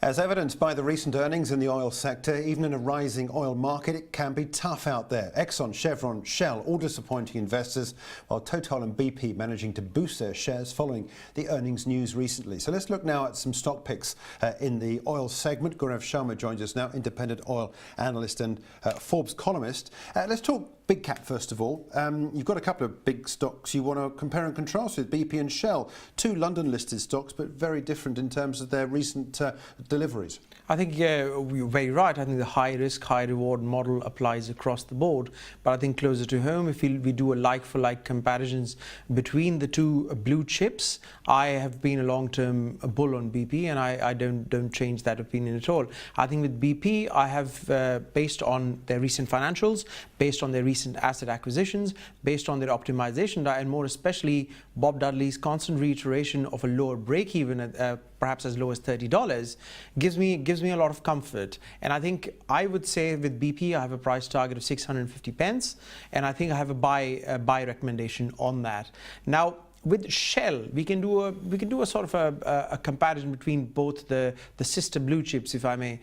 As evidenced by the recent earnings in the oil sector, even in a rising oil market, it can be tough out there. Exxon, Chevron, Shell, all disappointing investors, while Total and BP managing to boost their shares following the earnings news recently. So let's look now at some stock picks in the oil segment. Gaurav Sharma joins us now, independent oil analyst and Forbes columnist. Let's talk big cap first of all. You've got a couple of big stocks you want to compare and contrast with, BP and Shell. Two London listed stocks, but very different in terms of their recent deliveries. I think you're very right. I think the high risk, high reward model applies across the board. But I think closer to home, if we do a like for like comparisons between the two blue chips, I have been a long-term bull on BP, and I don't change that opinion at all. I think with BP, I have, based on their recent financials, based on their recent asset acquisitions, based on their optimization, and more especially Bob Dudley's constant reiteration of a lower break-even at perhaps as low as $30, gives me a lot of comfort. And I think I would say with BP, I have a price target of 650 pence, and I think I have a buy recommendation on that. Now, with Shell, we can do a sort of a comparison between both the sister blue chips, if I may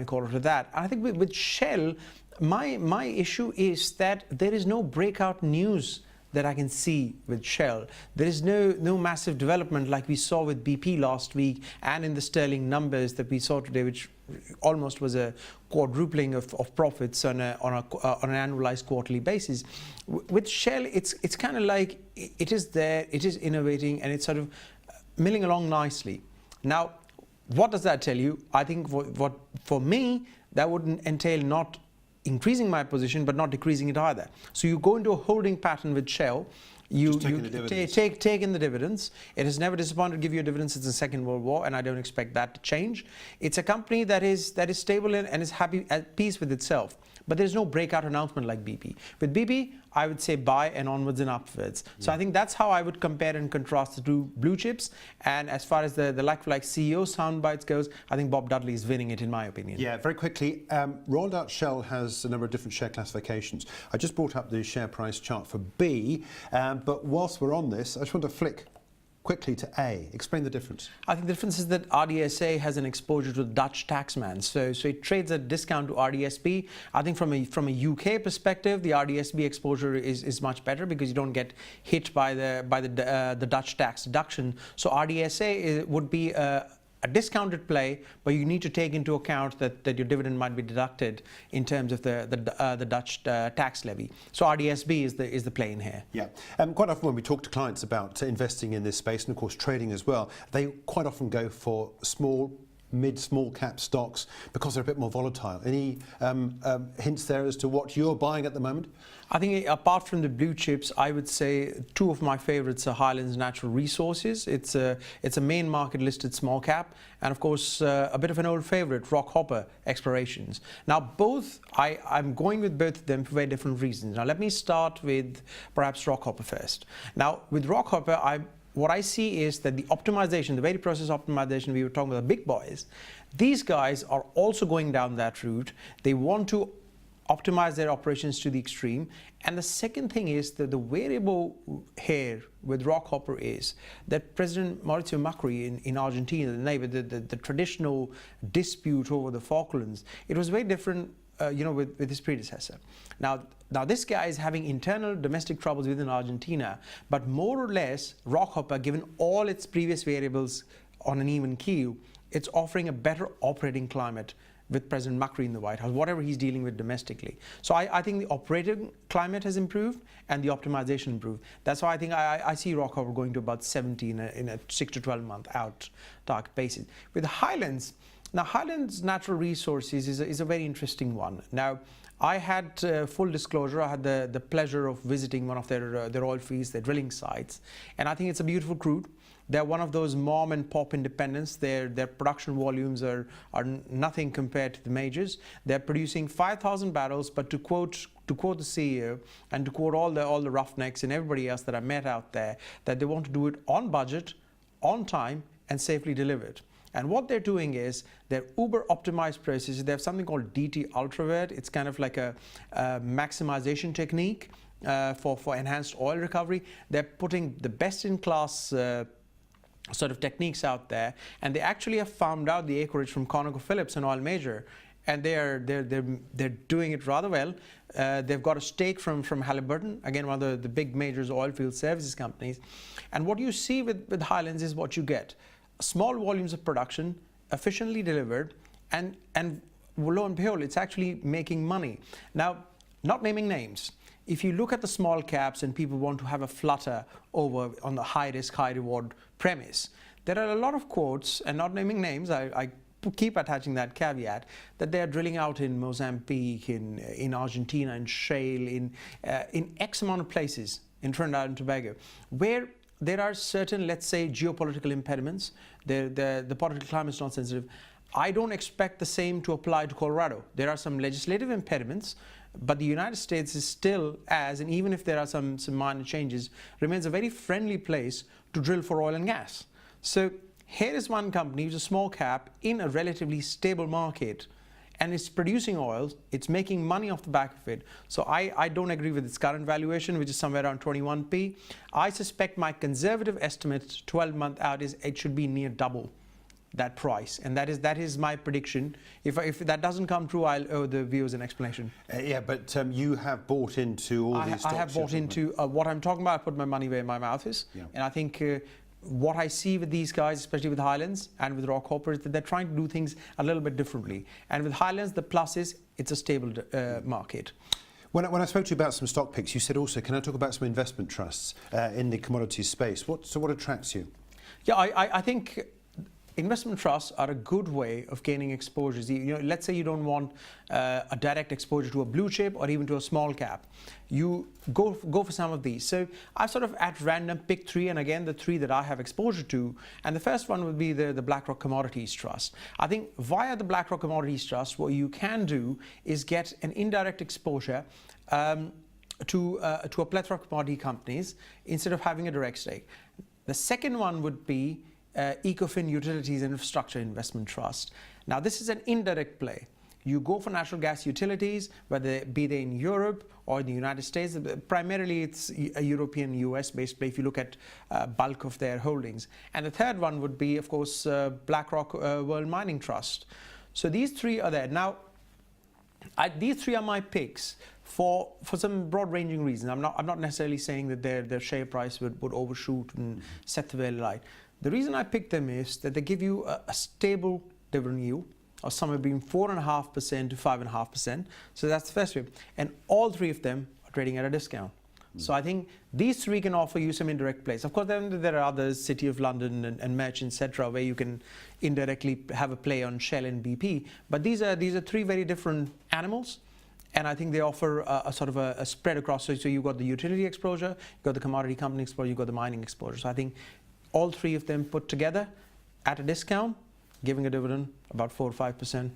call it that. And I think with Shell, my issue is that there is no breakout news that I can see with Shell. There is no massive development like we saw with BP last week and in the sterling numbers that we saw today, which almost was a quadrupling of profits on an annualized quarterly basis. With Shell, it's kind of like it is there, it is innovating, and it's sort of milling along nicely. Now, what does that tell you? I think for me, that would entail not increasing my position but not decreasing it either. So you go into a holding pattern with Shell. You take in the dividends. It has never disappointed to give you a dividend since the Second World War, and I don't expect that to change. It's a company that is stable and is happy, at peace with itself. But there's no breakout announcement like BP. With BP, I would say buy and onwards and upwards. So I think that's how I would compare and contrast the two blue chips. And as far as the like-for-like CEO soundbites goes, I think Bob Dudley is winning it, in my opinion. Yeah, very quickly, Royal Dutch Shell has a number of different share classifications. I just brought up the share price chart for B, but whilst we're on this, I just want to flick quickly to A. Explain the difference. I think the difference is that RDSA has an exposure to the Dutch taxman, so it trades at discount to RDSB. I think from a UK perspective, the RDSB exposure is much better because you don't get hit by the Dutch tax deduction. So RDSA would be a discounted play, but you need to take into account that your dividend might be deducted in terms of the Dutch tax levy. So RDSB is the play in here. Yeah, quite often when we talk to clients about investing in this space, and of course trading as well, they quite often go for mid-small cap stocks because they're a bit more volatile. Any hints there as to what you're buying at the moment? I think apart from the blue chips, I would say two of my favorites are Highland Natural Resources. It's a main market listed small cap, and of course a bit of an old favorite, Rockhopper Explorations. Now both, I'm going with both of them for very different reasons. Now let me start with perhaps Rockhopper first. Now with Rockhopper, what I see is that the optimization, the very process optimization we were talking about, the big boys, these guys are also going down that route. They want to optimize their operations to the extreme. And the second thing is that the variable here with Rockhopper is that President Mauricio Macri in Argentina, the traditional dispute over the Falklands, it was very different with his predecessor. Now this guy is having internal domestic troubles within Argentina, but more or less, Rockhopper, given all its previous variables on an even keel, it's offering a better operating climate with President Macri in the White House, whatever he's dealing with domestically. So I think the operating climate has improved and the optimization improved. That's why I think I see Rockhopper going to about 70 in a 6 to 12 month out target basis. With Highlands, now Highlands Natural Resources is a very interesting one. Now, I had full disclosure, I had the pleasure of visiting one of their oil fields, their drilling sites, and I think it's a beautiful crude. They're one of those mom and pop independents. Their production volumes are nothing compared to the majors. They're producing 5,000 barrels, but to quote the CEO and to quote all the roughnecks and everybody else that I met out there, that they want to do it on budget, on time, and safely delivered. And what they're doing is they're uber optimized processes. They have something called DT Ultravert. It's kind of like a maximization technique for enhanced oil recovery. They're putting the best in class sort of techniques out there, and they actually have farmed out the acreage from ConocoPhillips, an oil major, and they're doing it rather well. They've got a stake from Halliburton, again one of the big majors oil field services companies. And what you see with Highlands is what you get: small volumes of production, efficiently delivered, and lo and behold, it's actually making money. Now, not naming names, if you look at the small caps and people want to have a flutter over on the high risk, high reward premise, there are a lot of quotes, and not naming names, I keep attaching that caveat, that they are drilling out in Mozambique, in Argentina, in shale, in X amount of places, in Trinidad and Tobago, where there are certain, let's say, geopolitical impediments. The political climate is not sensitive. I don't expect the same to apply to Colorado. There are some legislative impediments, but the United States is still, and even if there are some minor changes, remains a very friendly place to drill for oil and gas. So here is one company, which is a small cap, in a relatively stable market, and it's producing oil, it's making money off the back of it. So I don't agree with its current valuation, which is somewhere around 21p. I suspect my conservative estimate 12 months out is it should be near double that price, and that is my prediction. If that doesn't come true, I'll owe the viewers an explanation. Yeah, but you have bought into all these stocks. I have bought into what I'm talking about. I put my money where my mouth is, and I think what I see with these guys, especially with Highlands and with Rockhopper, is that they're trying to do things a little bit differently. And with Highlands, the plus is it's a stable market. When I spoke to you about some stock picks, you said also, can I talk about some investment trusts in the commodities space? What attracts you? Yeah, I think investment trusts are a good way of gaining exposures. Let's say you don't want a direct exposure to a blue chip or even to a small cap. You go for some of these. So I've sort of at random picked three, and again the three that I have exposure to. And the first one would be the BlackRock Commodities Trust. I think via the BlackRock Commodities Trust, what you can do is get an indirect exposure to a plethora of commodity companies instead of having a direct stake. The second one would be Ecofin Utilities and Infrastructure Investment Trust. Now, this is an indirect play. You go for natural gas utilities, whether be they in Europe or in the United States. Primarily, it's a European, US-based play if you look at bulk of their holdings. And the third one would be, of course, BlackRock World Mining Trust. So these three are there. Now, these three are my picks for some broad-ranging reasons. I'm not necessarily saying that their share price would overshoot and set the value light. The reason I picked them is that they give you a stable dividend yield of somewhere between 4.5% to 5.5%. So that's the first way. And all three of them are trading at a discount. So I think these three can offer you some indirect plays. Of course, then there are others, City of London and Merch, etc., where you can indirectly have a play on Shell and BP. But these are three very different animals. And I think they offer a sort of a spread across. So you've got the utility exposure, you've got the commodity company exposure, you've got the mining exposure. So I think all three of them put together at a discount, giving a dividend about 4 or 5%,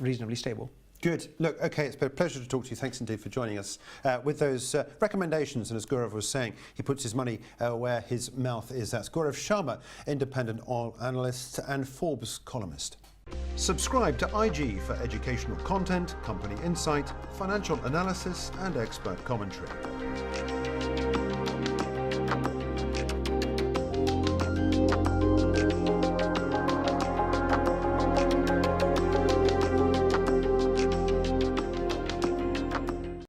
reasonably stable. Good. Look, okay, it's been a pleasure to talk to you. Thanks indeed for joining us with those recommendations. And as Gaurav was saying, he puts his money where his mouth is. That's Gaurav Sharma, independent oil analyst and Forbes columnist. Subscribe to IG for educational content, company insight, financial analysis and expert commentary.